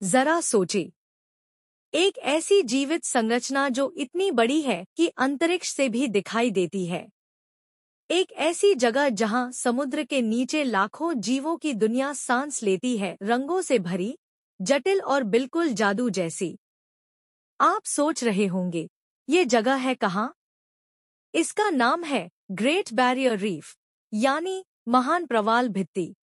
जरा सोचे, एक ऐसी जीवित संरचना जो इतनी बड़ी है कि अंतरिक्ष से भी दिखाई देती है। एक ऐसी जगह जहां समुद्र के नीचे लाखों जीवों की दुनिया सांस लेती है, रंगों से भरी, जटिल और बिल्कुल जादू जैसी। आप सोच रहे होंगे, ये जगह है कहाँ? इसका नाम है ग्रेट बैरियर रीफ, यानी महान प्रवाल भित्ति।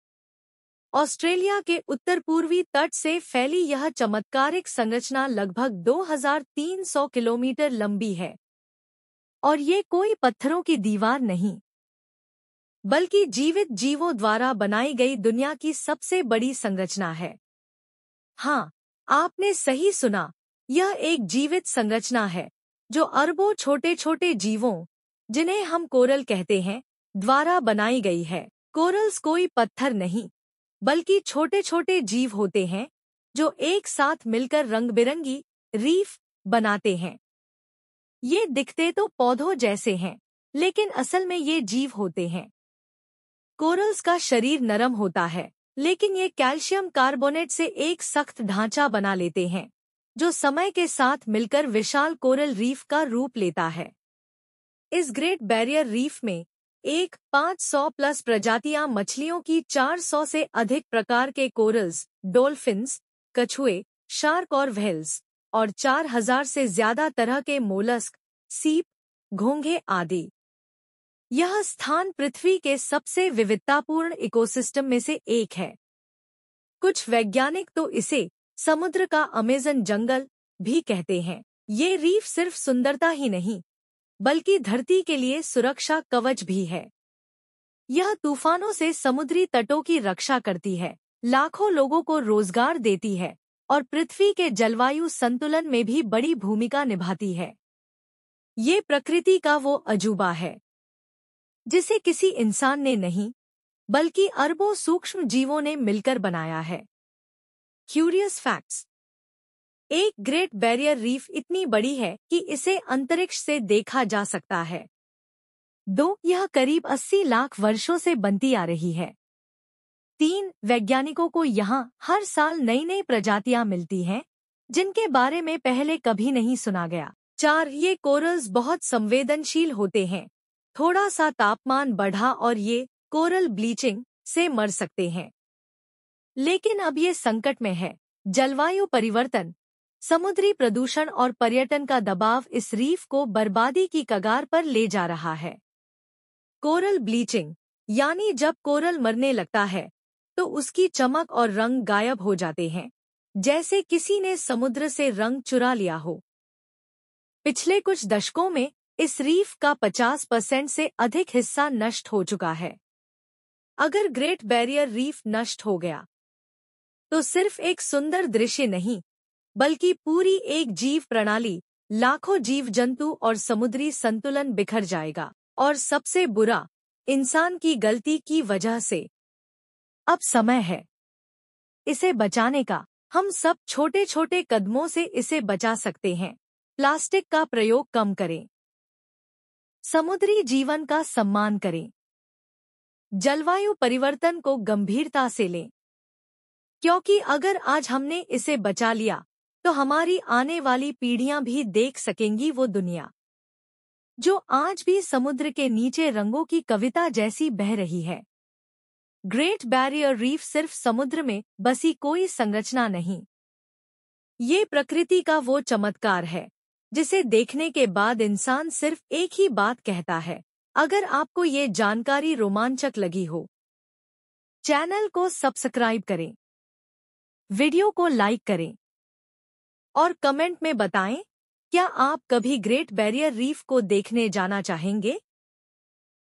ऑस्ट्रेलिया के उत्तर पूर्वी तट से फैली यह चमत्कारिक संरचना लगभग 2300 किलोमीटर लंबी है। और ये कोई पत्थरों की दीवार नहीं, बल्कि जीवित जीवों द्वारा बनाई गई दुनिया की सबसे बड़ी संरचना है। हाँ, आपने सही सुना, यह एक जीवित संरचना है जो अरबों छोटे छोटे जीवों, जिन्हें हम कोरल कहते हैं, द्वारा बनाई गई है। कोरल्स कोई पत्थर नहीं, बल्कि छोटे छोटे जीव होते हैं जो एक साथ मिलकर रंग-बिरंगी रीफ बनाते हैं। ये दिखते तो पौधों जैसे हैं, लेकिन असल में ये जीव होते हैं। कोरल्स का शरीर नरम होता है, लेकिन ये कैल्शियम कार्बोनेट से एक सख्त ढांचा बना लेते हैं, जो समय के साथ मिलकर विशाल कोरल रीफ का रूप लेता है। इस ग्रेट बैरियर रीफ में 500 प्लस प्रजातियां मछलियों की 400 से अधिक प्रकार के कोरल्स, डॉल्फिन्स, कछुए, शार्क और व्हेल्स, और 4000 से ज्यादा तरह के मोलस्क, सीप, घोंघे आदि। यह स्थान पृथ्वी के सबसे विविधतापूर्ण इकोसिस्टम में से एक है। कुछ वैज्ञानिक तो इसे समुद्र का अमेज़न जंगल भी कहते हैं। ये रीफ सिर्फ सुंदरता ही नहीं, बल्कि धरती के लिए सुरक्षा कवच भी है। यह तूफानों से समुद्री तटों की रक्षा करती है, लाखों लोगों को रोजगार देती है और पृथ्वी के जलवायु संतुलन में भी बड़ी भूमिका निभाती है। ये प्रकृति का वो अजूबा है जिसे किसी इंसान ने नहीं, बल्कि अरबों सूक्ष्म जीवों ने मिलकर बनाया है। Curious facts. एक ग्रेट बैरियर रीफ इतनी बड़ी है कि इसे अंतरिक्ष से देखा जा सकता है। 2. यह करीब 80 लाख वर्षों से बनती आ रही है। 3. वैज्ञानिकों को यहाँ हर साल नई नई प्रजातियां मिलती हैं, जिनके बारे में पहले कभी नहीं सुना गया। 4. ये कोरल्स बहुत संवेदनशील होते हैं, थोड़ा सा तापमान बढ़ा और ये कोरल ब्लीचिंग से मर सकते हैं। लेकिन अब ये संकट में है। जलवायु परिवर्तन, समुद्री प्रदूषण और पर्यटन का दबाव इस रीफ को बर्बादी की कगार पर ले जा रहा है। कोरल ब्लीचिंग, यानी जब कोरल मरने लगता है तो उसकी चमक और रंग गायब हो जाते हैं, जैसे किसी ने समुद्र से रंग चुरा लिया हो। पिछले कुछ दशकों में इस रीफ का 50% से अधिक हिस्सा नष्ट हो चुका है। अगर ग्रेट बैरियर रीफ नष्ट हो गया, तो सिर्फ एक सुंदर दृश्य नहीं, बल्कि पूरी एक जीव प्रणाली, लाखों जीव जंतु और समुद्री संतुलन बिखर जाएगा। और सबसे बुरा, इंसान की गलती की वजह से। अब समय है इसे बचाने का। हम सब छोटे छोटे कदमों से इसे बचा सकते हैं। प्लास्टिक का प्रयोग कम करें, समुद्री जीवन का सम्मान करें, जलवायु परिवर्तन को गंभीरता से लें, क्योंकि अगर आज हमने इसे बचा लिया तो हमारी आने वाली पीढ़ियां भी देख सकेंगी वो दुनिया जो आज भी समुद्र के नीचे रंगों की कविता जैसी बह रही है। ग्रेट बैरियर रीफ सिर्फ समुद्र में बसी कोई संरचना नहीं, ये प्रकृति का वो चमत्कार है जिसे देखने के बाद इंसान सिर्फ एक ही बात कहता है। अगर आपको ये जानकारी रोमांचक लगी हो, चैनल को सब्सक्राइब करें, वीडियो को लाइक करें और कमेंट में बताएं, क्या आप कभी ग्रेट बैरियर रीफ को देखने जाना चाहेंगे?